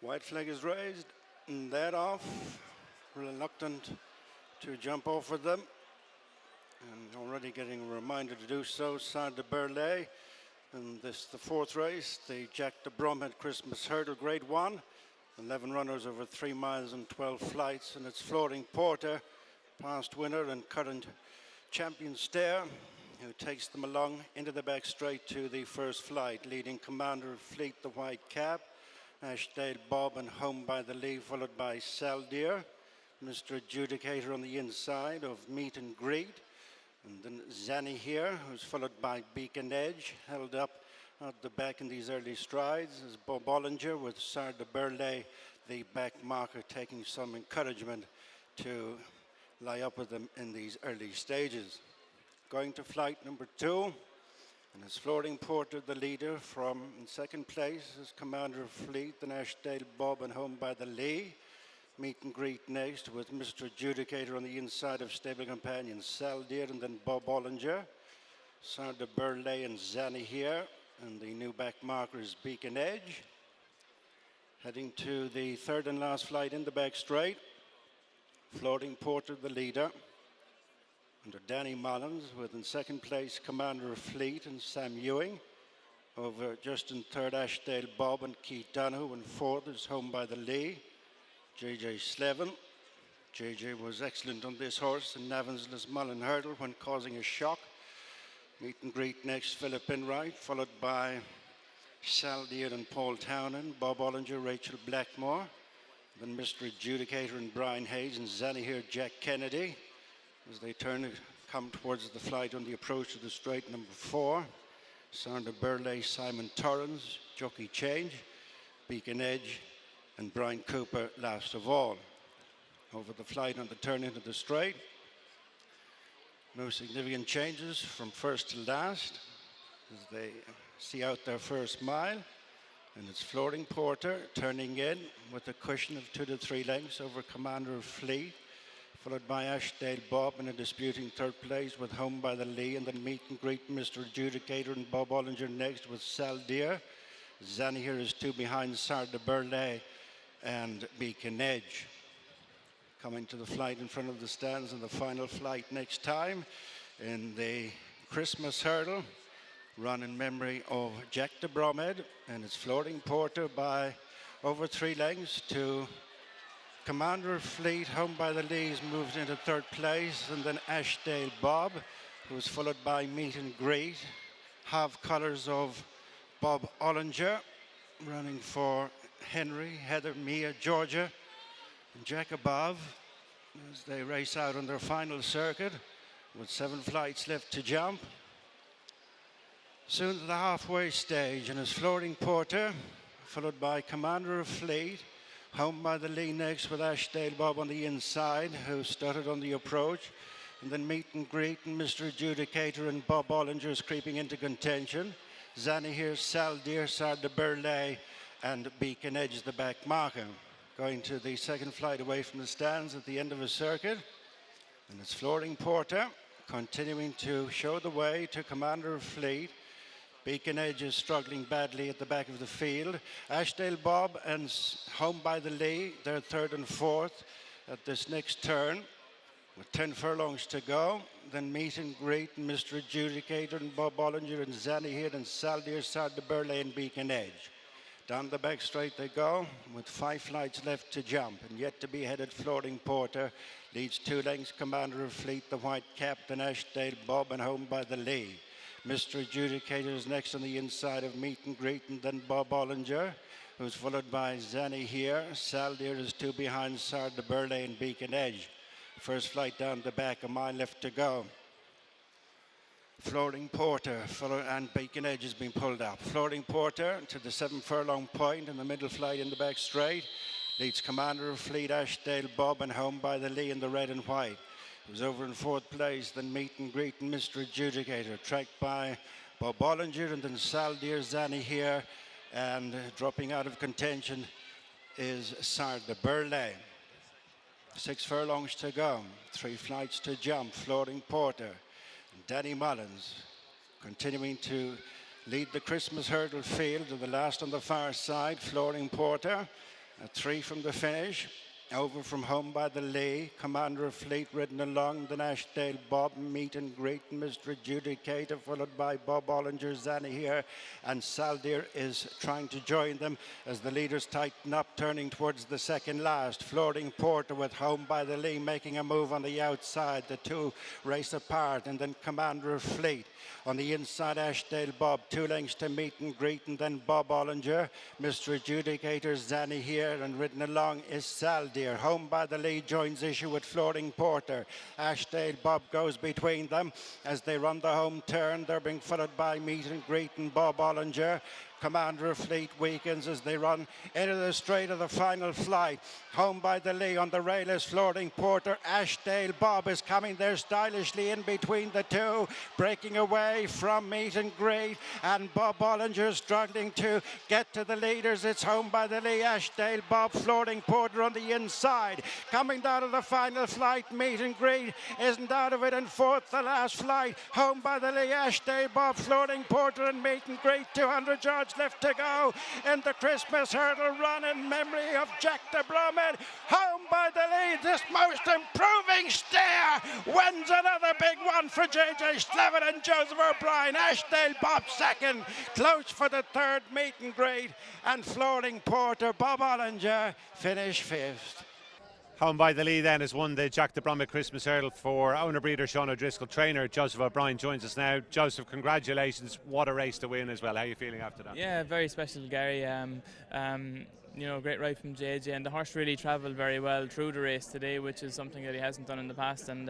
White flag is raised, and that off. Reluctant to jump off with them. And already getting a reminder to do so, Sard de Burley. And this the fourth race, the Jack de Bromhead Christmas Hurdle Grade 1. 11 runners over 3 miles and 12 flights. And it's Floating Porter, past winner and current champion Stair, who takes them along into the back straight to the first flight, leading Commander of Fleet, the white cap, Ashdale Bob and Home by the Lee, followed by Saldeer, Mr. Adjudicator on the inside of Meet and Greet, and then Zanny here, who's followed by Beacon Edge, held up at the back in these early strides, as Bob Bollinger with Sard de Burley, the back marker, taking some encouragement to lie up with them in these early stages. Going to flight number 2, and it's Floating Porter, the leader. From in second place is Commander of Fleet, then Ashdale Bob and Home by the Lee. Meet and Greet next with Mr. Adjudicator on the inside of stable companions Saldeer and then Bob Bollinger. Sard de Burley and Zanny here, and the new back marker is Beacon Edge. Heading to the third and last flight in the back straight. Floating Porter, the leader, under Danny Mullins, with in second place Commander of Fleet and Sam Ewing. Over just in third, Ashdale Bob and Keith Donoghue, and fourth is Home by the Lee, JJ Slevin. JJ was excellent on this horse in Navan's Lismullen Hurdle when causing a shock. Meet and Greet next, Philip Enright, followed by Saldeer and Paul Townend, Bob Ollinger, Rachel Blackmore, then Mr. Adjudicator and Brian Hayes, and Zanny here, Jack Kennedy, as they come towards the flight on the approach to the straight number 4. Sard de Burley, Simon Torrens, Jockey Change, Beacon Edge, and Brian Cooper last of all. Over the flight on the turn into the straight. No significant changes from first to last as they see out their first mile. And it's Floating Porter turning in with a cushion of 2 to 3 lengths over Commander of Fleet, followed by Ashdale Bob in a disputing third place with Home by the Lee, and then Meet and Greet Mr. Adjudicator and Bob Ollinger next with Saldeer. Zanny here is 2 behind Sard de Burley and Beacon Edge. Coming to the flight in front of the stands in the final flight next time in the Christmas Hurdle, run in memory of Jack de Bromhead, and it's Floating Porter by over 3 lengths to Commander of Fleet. Home by the Lees moves into third place, and then Ashdale Bob, who's followed by Meet and Greet. Half colours of Bob Ollinger, running for Henry, Heather, Mia, Georgia, and Jack above as they race out on their final circuit with 7 flights left to jump. Soon to the halfway stage, and it's Floating Porter, followed by Commander of Fleet. Home by the Lee next with Ashdale Bob on the inside, who started on the approach. And then Meet and Greet and Mr. Adjudicator and Bob Ollinger is creeping into contention. Zanny here, Saldeer, Sard de Burley, and Beacon Edge, the back marker. Going to the second flight away from the stands at the end of a circuit. And it's Floating Porter continuing to show the way to Commander of Fleet. Beacon Edge is struggling badly at the back of the field. Ashdale Bob and Home by the Lee, they're third and fourth at this next turn with 10 furlongs to go. Then Meet and Greet and Mr. Adjudicator and Bob Ollinger and Zanny here and Saldeer, Sard de Burley and Beacon Edge. Down the back straight they go with 5 flights left to jump, and yet to be headed Floating Porter leads 2 lengths Commander of Fleet, the white captain Ashdale Bob and Home by the Lee. Mr. Adjudicator is next on the inside of Meet and Greet, and then Bob Ollinger, who's followed by Zanny here. Saldeer is 2 behind Sard de Burley and Beacon Edge. First flight down the back, a mile left to go. Floating Porter, and Beacon Edge has been pulled up. Floating Porter to the 7 furlong point in the middle flight in the back straight. Leads Commander of Fleet, Ashdale Bob and Home by the Lee in the red and white. He was over in fourth place, then Meet and Greet and Mr. Adjudicator, tracked by Bob Ollinger and then Saldeer, Zanny here, and dropping out of contention is Sard de Burley. 6 furlongs to go, 3 flights to jump. Floating Porter, Danny Mullins continuing to lead the Christmas Hurdle field to the last on the far side. Floating Porter A 3 from the finish. Over from Home by the Lee, Commander of Fleet ridden along, the Ashdale Bob, Meet and Greet, Mr. Adjudicator, followed by Bob Ollinger, Zanny here, and Saldir is trying to join them as the leaders tighten up, turning towards the second last. Floating Porter with Home by the Lee making a move on the outside. The two race apart, and then Commander of Fleet. On the inside, Ashdale Bob, 2 lengths to Meet and Greet, and then Bob Ollinger. Mr. Adjudicator, Zanny here, and ridden along is Saldir. Home by the Lee joins issue with Floating Porter. Ashdale Bob goes between them as they run the home turn. They're being followed by Meet and Greet and Bob Ollinger. Commander of Fleet weakens as they run into the straight of the final flight. Home by the Lee on the rail is Floating Porter. Ashdale Bob is coming there stylishly in between the two, breaking away from Meet and Greet, and Bob Ollinger struggling to get to the leaders. It's Home by the Lee, Ashdale Bob, Floating Porter on the inside. Coming down to the final flight, Meet and Greet isn't out of it in fourth, the last flight. Home by the Lee, Ashdale Bob, Floating Porter and Meet and Greet, 200 yards left to go in the Christmas Hurdle run in memory of Jack de Bromhead. Home by the Lead, this most improving steer wins another big one for JJ Slevin and Joseph O'Brien. Ashdale Bob second, close for the third Meet and Greet, and Floating Porter, Bob Ollinger finish fifth. Home by the Lee then has won the Jack de Bromhead Christmas Hurdle for owner breeder Sean O'Driscoll. Trainer Joseph O'Brien joins us now. Joseph, congratulations, what a race to win as well. How are you feeling after that? Yeah, very special, Gary. You know, great ride from JJ, and the horse really travelled very well through the race today, which is something that he hasn't done in the past. And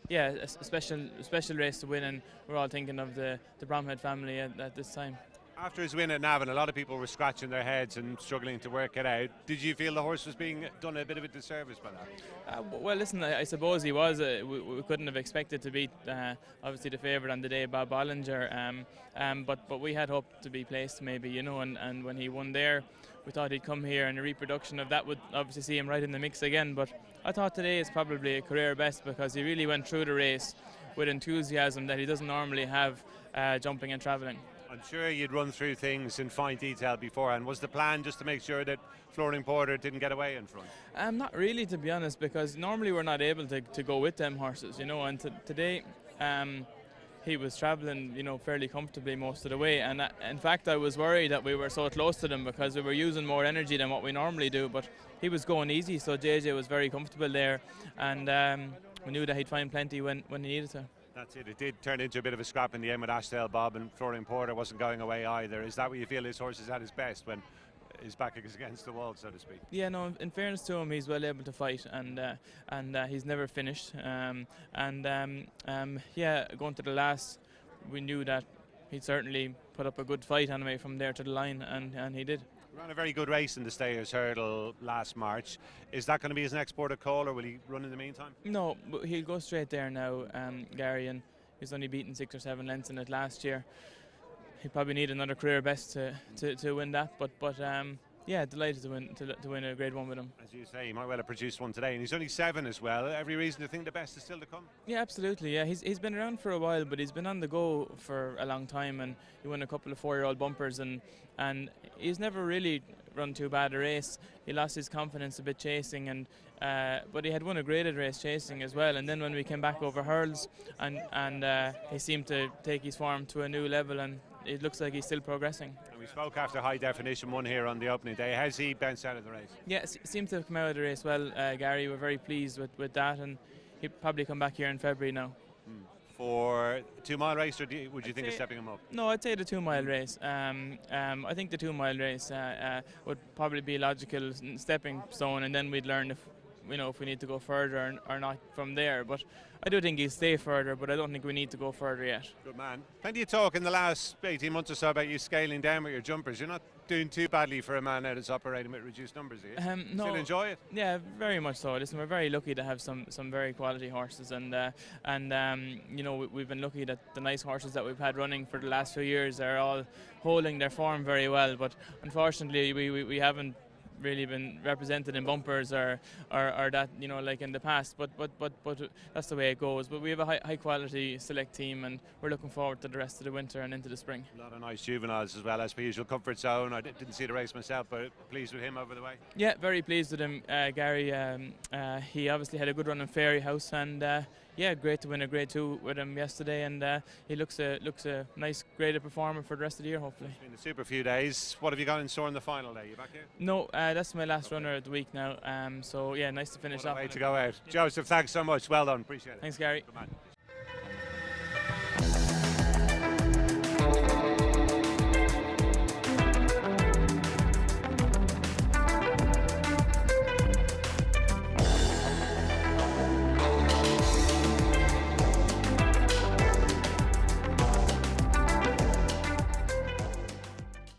yeah, a special race to win, and we're all thinking of the Bromhead family at this time. After his win at Navan, a lot of people were scratching their heads and struggling to work it out. Did you feel the horse was being done a bit of a disservice by that? Well, listen, I suppose he was. We couldn't have expected to beat, obviously, the favourite on the day, Bob Ollinger. But we had hoped to be placed, maybe, you know, and when he won there, we thought he'd come here, and a reproduction of that would obviously see him right in the mix again. But I thought today is probably a career best, because he really went through the race with enthusiasm that he doesn't normally have jumping and travelling. I'm sure you'd run through things in fine detail beforehand. Was the plan just to make sure that Floating Porter didn't get away in front? Not really, to be honest, because normally we're not able to go with them horses, you know, and today he was travelling, you know, fairly comfortably most of the way, and in fact I was worried that we were so close to them because we were using more energy than what we normally do, but he was going easy, so JJ was very comfortable there, and we knew that he'd find plenty when he needed to. That's it. It did turn into a bit of a scrap in the end with Ashdale Bob, and Floating Porter wasn't going away either. Is that where you feel his horse is at his best, when his back is against the wall, so to speak? Yeah, no, in fairness to him, he's well able to fight, and he's never finished. Yeah, going to the last, we knew that he'd certainly put up a good fight anyway from there to the line, and he did. He ran a very good race in the Stayers Hurdle last March. Is that going to be his next port of call, or will he run in the meantime? No, he'll go straight there now, Gary, and he's only beaten 6 or 7 lengths in it last year. He'll probably need another career best to win that, but yeah, delighted to win a Grade 1 with him. As you say, he might well have produced one today, and he's only 7 as well. Every reason to think the best is still to come. Yeah, absolutely. Yeah, he's been around for a while, but he's been on the go for a long time, and he won a couple of 4-year-old bumpers, and he's never really run too bad a race. He lost his confidence a bit chasing, and but he had won a graded race chasing as well. And then when we came back over hurdles, and he seemed to take his form to a new level, and it looks like he's still progressing. And we spoke after High Definition won here on the opening day. Has he bounced out of the race? Yeah, seems to have come out of the race well, Gary. We're very pleased with that, and he'll probably come back here in February now. For a 2-mile race, or would you think of stepping him up? No, I'd say the 2-mile race. I think the 2-mile race would probably be a logical stepping stone, and then we'd learn if we need to go further or not from there. But I do think he'll stay further, but I don't think we need to go further yet. Good man. Plenty of talk in the last 18 months or so about you scaling down with your jumpers. You're not doing too badly for a man now that's operating with reduced numbers, are you? No, still enjoy it? Yeah, very much so. Listen, we're very lucky to have some very quality horses, and you know, we've been lucky that the nice horses that we've had running for the last few years are all holding their form very well. But unfortunately, we haven't really been represented in bumpers or that, you know, like in the past. But that's the way it goes. But we have a high quality select team, and we're looking forward to the rest of the winter and into the spring. A lot of nice juveniles as well, as per usual. Comfort Zone, I didn't see the race myself, but pleased with him over the way. Yeah, very pleased with him, Gary. He obviously had a good run in Fairy House, and yeah, great to win a Grade 2 with him yesterday, and he looks a nice graded performer for the rest of the year, hopefully. It's been a super few days. What have you got in store in the final day? You back here? No, that's my last runner of the week now. So yeah, nice to finish What a off. way to go out. Joseph, thanks so much. Well done. Appreciate it. Thanks, Gary. Good man.